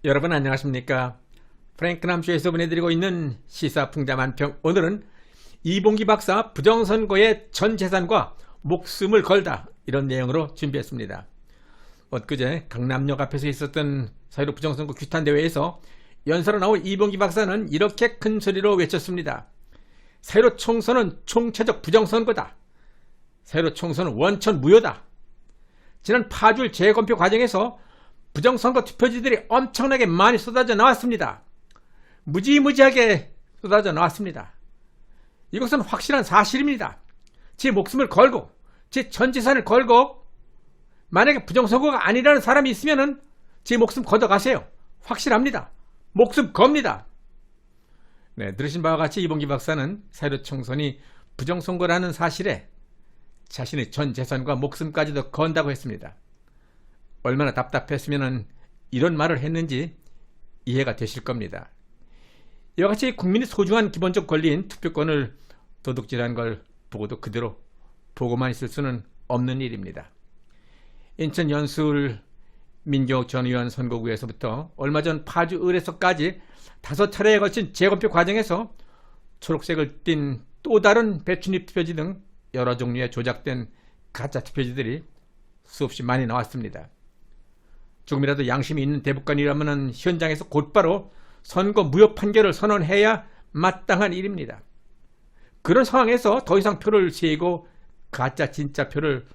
여러분 안녕하십니까? 프랭크남쇼에서 보내드리고 있는 시사풍자만평. 오늘은 이봉기 박사 부정선거에 전 재산과 목숨을 걸다, 이런 내용으로 준비했습니다. 엊그제 강남역 앞에서 있었던 4.15 부정선거 규탄대회에서 연설로 나온 이봉기 박사는 이렇게 큰 소리로 외쳤습니다. 4.15 총선은 총체적 부정선거다. 4.15 총선은 원천 무효다. 지난 파주일 재검표 과정에서 부정선거 투표지들이 엄청나게 많이 쏟아져 나왔습니다. 무지무지하게 쏟아져 나왔습니다. 이것은 확실한 사실입니다. 제 목숨을 걸고 제 전 재산을 걸고 만약에 부정선거가 아니라는 사람이 있으면 제 목숨 걷어가세요. 확실합니다. 목숨 겁니다. 네, 들으신 바와 같이 이봉기 박사는 4.15 총선이 부정선거라는 사실에 자신의 전 재산과 목숨까지도 건다고 했습니다. 얼마나 답답했으면 이런 말을 했는지 이해가 되실 겁니다. 이와 같이 국민의 소중한 기본적 권리인 투표권을 도둑질한 걸 보고도 그대로 보고만 있을 수는 없는 일입니다. 인천 연수울 민경욱 전 의원 선거구에서부터 얼마 전 파주 을에서까지 5차례에 걸친 재검표 과정에서 초록색을 띤 또 다른 배춧잎 투표지 등 여러 종류의 조작된 가짜 투표지들이 수없이 많이 나왔습니다. 조금이라도 양심이 있는 대법관이라면 현장에서 곧바로 선거 무효 판결을 선언해야 마땅한 일입니다. 그런 상황에서 더 이상 표를 세이고 가짜 진짜 표를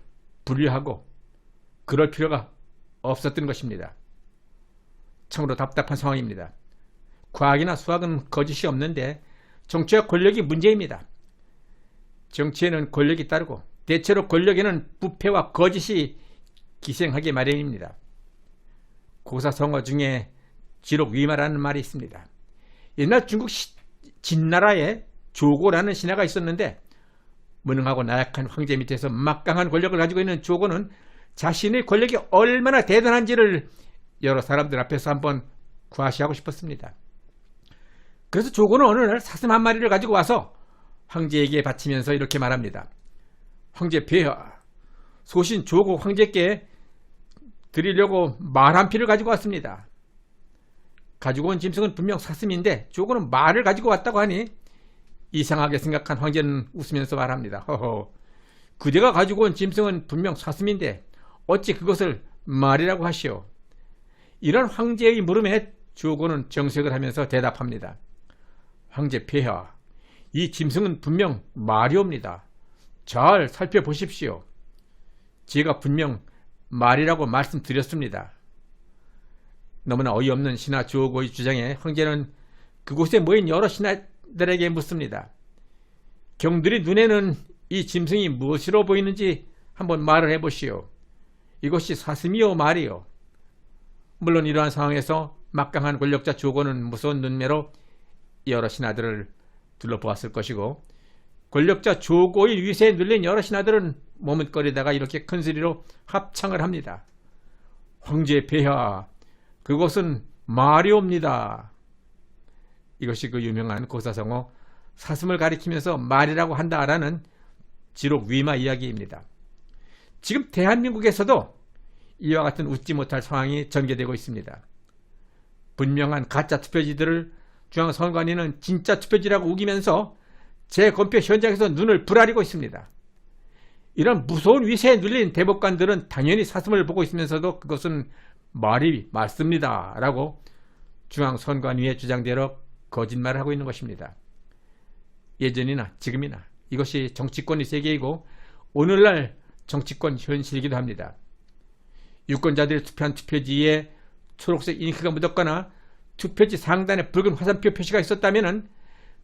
분류하고 그럴 필요가 없었던 것입니다. 참으로 답답한 상황입니다. 과학이나 수학은 거짓이 없는데 정치와 권력이 문제입니다. 정치에는 권력이 따르고 대체로 권력에는 부패와 거짓이 기생하기 마련입니다. 고사성어 중에 지록위마라는 말이 있습니다. 옛날 중국 진나라에 조고라는 신하가 있었는데 무능하고 나약한 황제 밑에서 막강한 권력을 가지고 있는 조고는 자신의 권력이 얼마나 대단한지를 여러 사람들 앞에서 한번 과시하고 싶었습니다. 그래서 조고는 어느 날 사슴 한 마리를 가지고 와서 황제에게 바치면서 이렇게 말합니다. 황제 폐하, 소신 조고 황제께 드리려고 말 한 피를 가지고 왔습니다. 가지고 온 짐승은 분명 사슴인데 조고는 말을 가지고 왔다고 하니 이상하게 생각한 황제는 웃으면서 말합니다. 허허, 그대가 가지고 온 짐승은 분명 사슴인데 어찌 그것을 말이라고 하시오? 이런 황제의 물음에 조고는 정색을 하면서 대답합니다. 황제 폐하, 이 짐승은 분명 말이옵니다. 잘 살펴보십시오. 제가 분명 말이라고 말씀드렸습니다. 너무나 어이없는 신하 조고의 주장에 황제는 그곳에 모인 여러 신하들에게 묻습니다. 경들이 눈에는 이 짐승이 무엇으로 보이는지 한번 말을 해보시오. 이것이 사슴이요 말이요. 물론 이러한 상황에서 막강한 권력자 조고는 무서운 눈매로 여러 신하들을 둘러보았을 것이고 권력자 조고의 위세에 눌린 여러 신하들은 머뭇거리다가 이렇게 큰소리로 합창을 합니다. 황제 폐하, 그것은 말이옵니다. 이것이 그 유명한 고사성어 사슴을 가리키면서 말이라고 한다라는 지록 위마 이야기입니다. 지금 대한민국에서도 이와 같은 웃지 못할 상황이 전개되고 있습니다. 분명한 가짜 투표지들을 중앙선관위는 진짜 투표지라고 우기면서 재검표 현장에서 눈을 부라리고 있습니다. 이런 무서운 위세에 눌린 대법관들은 당연히 사슴을 보고 있으면서도 그것은 말이 맞습니다 라고 중앙선관위의 주장대로 거짓말을 하고 있는 것입니다. 예전이나 지금이나 이것이 정치권의 세계이고 오늘날 정치권 현실이기도 합니다. 유권자들이 투표한 투표지에 초록색 잉크가 묻었거나 투표지 상단에 붉은 화살표 표시가 있었다면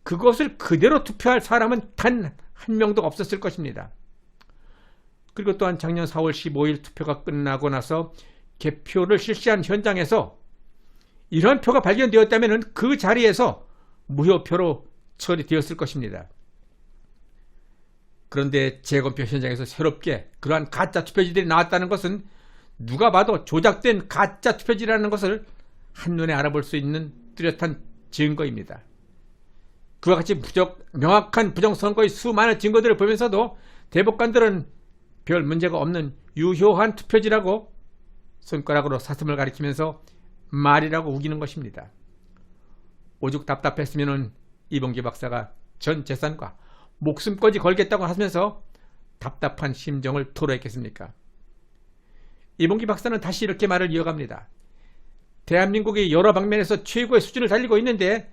그것을 그대로 투표할 사람은 단 한 명도 없었을 것입니다. 그리고 또한 작년 4월 15일 투표가 끝나고 나서 개표를 실시한 현장에서 이러한 표가 발견되었다면 그 자리에서 무효표로 처리되었을 것입니다. 그런데 재검표 현장에서 새롭게 그러한 가짜 투표지들이 나왔다는 것은 누가 봐도 조작된 가짜 투표지라는 것을 한눈에 알아볼 수 있는 뚜렷한 증거입니다. 그와 같이 명확한 부정선거의 수많은 증거들을 보면서도 대법관들은 별 문제가 없는 유효한 투표지라고 손가락으로 사슴을 가리키면서 말이라고 우기는 것입니다. 오죽 답답했으면 이봉기 박사가 전 재산과 목숨까지 걸겠다고 하면서 답답한 심정을 토로했겠습니까? 이봉기 박사는 다시 이렇게 말을 이어갑니다. 대한민국이 여러 방면에서 최고의 수준을 달리고 있는데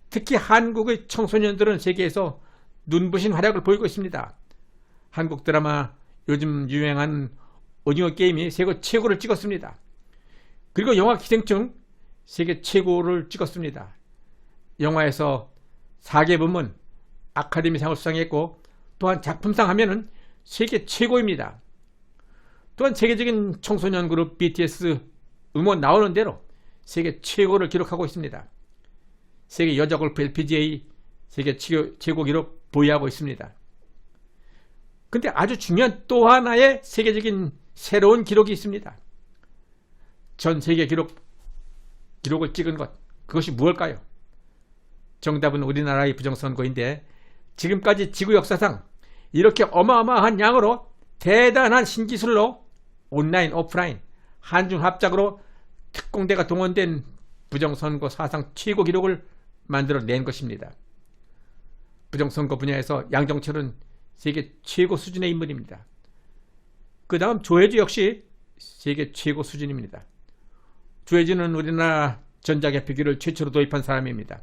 특히 한국의 청소년들은 세계에서 눈부신 활약을 보이고 있습니다. 한국 드라마 요즘 유행하는 오징어 게임이 세계 최고를 찍었습니다. 그리고 영화 기생충 세계 최고를 찍었습니다. 영화에서 4개 부문 아카데미상을 수상했고 또한 작품상 하면은 세계 최고입니다. 또한 세계적인 청소년 그룹 BTS 음원 나오는 대로 세계 최고를 기록하고 있습니다. 세계 여자 골프 LPGA 세계 최고 기록 보유하고 있습니다. 근데 아주 중요한 또 하나의 세계적인 새로운 기록이 있습니다. 전 세계 기록을 찍은 것, 그것이 무엇일까요? 정답은 우리나라의 부정선거인데 지금까지 지구 역사상 이렇게 어마어마한 양으로 대단한 신기술로 온라인, 오프라인, 한중합작으로 특공대가 동원된 부정선거 사상 최고 기록을 만들어낸 것입니다. 부정선거 분야에서 양정철은 세계 최고 수준의 인물입니다. 그 다음 조혜주 역시 세계 최고 수준입니다. 조혜주는 우리나라 전자개표기를 최초로 도입한 사람입니다.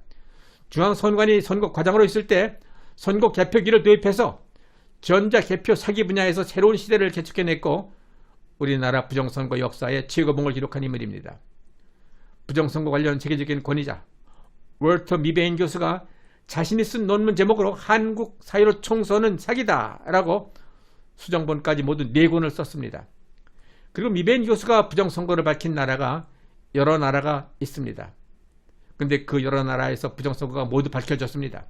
중앙선관위 선거 과장으로 있을 때 선거 개표기를 도입해서 전자개표 사기 분야에서 새로운 시대를 개척해냈고 우리나라 부정선거 역사의 최고봉을 기록한 인물입니다. 부정선거 관련 세계적인 권위자 월터 미베인 교수가 자신이 쓴 논문 제목으로 한국 4.15 총선은 사기다 라고 수정본까지 모두 4권을 썼습니다. 그리고 미베인 교수가 부정선거를 밝힌 나라가 여러 나라가 있습니다. 그런데 그 여러 나라에서 부정선거가 모두 밝혀졌습니다.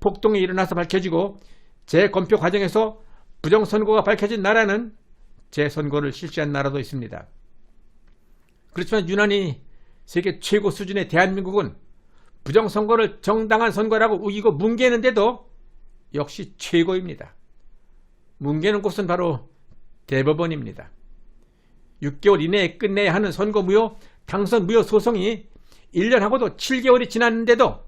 폭동이 일어나서 밝혀지고 재검표 과정에서 부정선거가 밝혀진 나라는 재선거를 실시한 나라도 있습니다. 그렇지만 유난히 세계 최고 수준의 대한민국은 부정선거를 정당한 선거라고 우기고 뭉개는데도 역시 최고입니다. 뭉개는 곳은 바로 대법원입니다. 6개월 이내에 끝내야 하는 선거무효, 당선무효 소송이 1년하고도 7개월이 지났는데도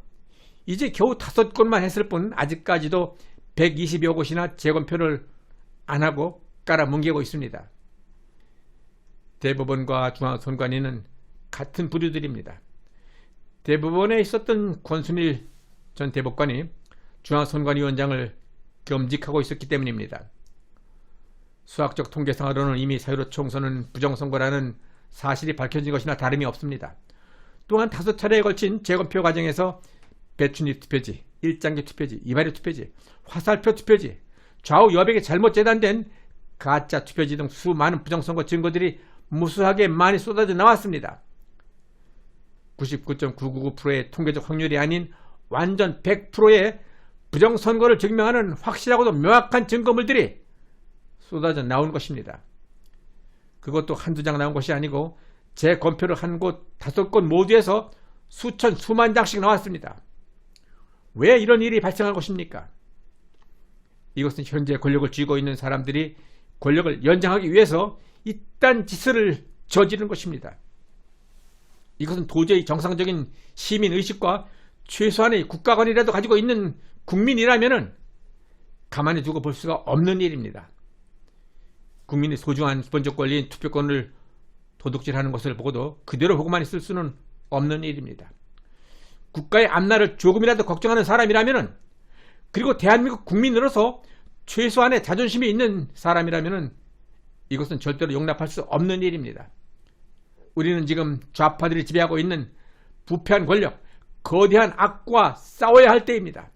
이제 겨우 5건만 했을 뿐 아직까지도 120여 곳이나 재검표를 안 하고 깔아뭉개고 있습니다. 대법원과 중앙선관위는 같은 부류들입니다. 대법원에 있었던 권순일 전 대법관이 중앙선관위원장을 겸직하고 있었기 때문입니다. 수학적 통계상으로는 이미 4.15 총선은 부정선거라는 사실이 밝혀진 것이나 다름이 없습니다. 또한 5차례에 걸친 재검표 과정에서 배춘희 투표지, 일장기 투표지, 이발유 투표지, 화살표 투표지, 좌우 여백에 잘못 재단된 가짜 투표지 등 수많은 부정선거 증거들이 무수하게 많이 쏟아져 나왔습니다. 99.999%의 통계적 확률이 아닌 완전 100%의 부정선거를 증명하는 확실하고도 명확한 증거물들이 쏟아져 나온 것입니다. 그것도 한두 장 나온 것이 아니고 재검표를 한 곳 5곳 모두에서 수천 수만 장씩 나왔습니다. 왜 이런 일이 발생한 것입니까? 이것은 현재 권력을 쥐고 있는 사람들이 권력을 연장하기 위해서 이딴 짓을 저지른 것입니다. 이것은 도저히 정상적인 시민의식과 최소한의 국가관이라도 가지고 있는 국민이라면 가만히 두고 볼 수가 없는 일입니다. 국민의 소중한 기본적 권리인 투표권을 도둑질하는 것을 보고도 그대로 보고만 있을 수는 없는 일입니다. 국가의 앞날을 조금이라도 걱정하는 사람이라면, 그리고 대한민국 국민으로서 최소한의 자존심이 있는 사람이라면 이것은 절대로 용납할 수 없는 일입니다. 우리는 지금 좌파들이 지배하고 있는 부패한 권력, 거대한 악과 싸워야 할 때입니다.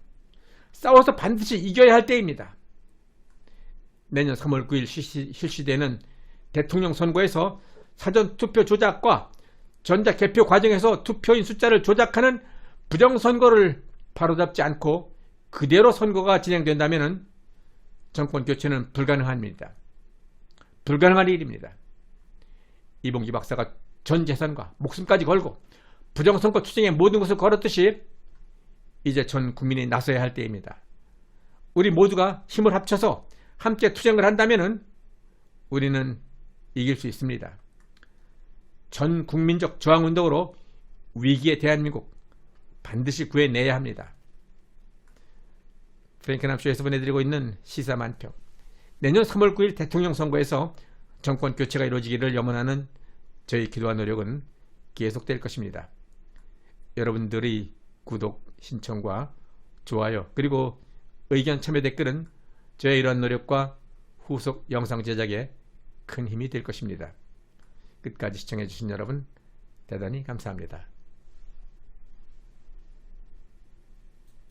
싸워서 반드시 이겨야 할 때입니다. 내년 3월 9일 실시되는 대통령 선거에서 사전투표 조작과 전자개표 과정에서 투표인 숫자를 조작하는 부정선거를 바로잡지 않고 그대로 선거가 진행된다면 정권 교체는 불가능합니다. 불가능한 일입니다. 이봉기 박사가 전 재산과 목숨까지 걸고 부정선거 투쟁에 모든 것을 걸었듯이 이제 전 국민이 나서야 할 때입니다. 우리 모두가 힘을 합쳐서 함께 투쟁을 한다면 우리는 이길 수 있습니다. 전 국민적 저항운동으로 위기의 대한민국 반드시 구해내야 합니다. 프랭크남쇼에서 보내드리고 있는 시사만평. 내년 3월 9일 대통령 선거에서 정권 교체가 이루어지기를 염원하는 저희 기도와 노력은 계속될 것입니다. 여러분들의 구독, 신청과 좋아요, 그리고 의견 참여 댓글은 저의 이러한 노력과 후속 영상 제작에 큰 힘이 될 것입니다. 끝까지 시청해주신 여러분 대단히 감사합니다.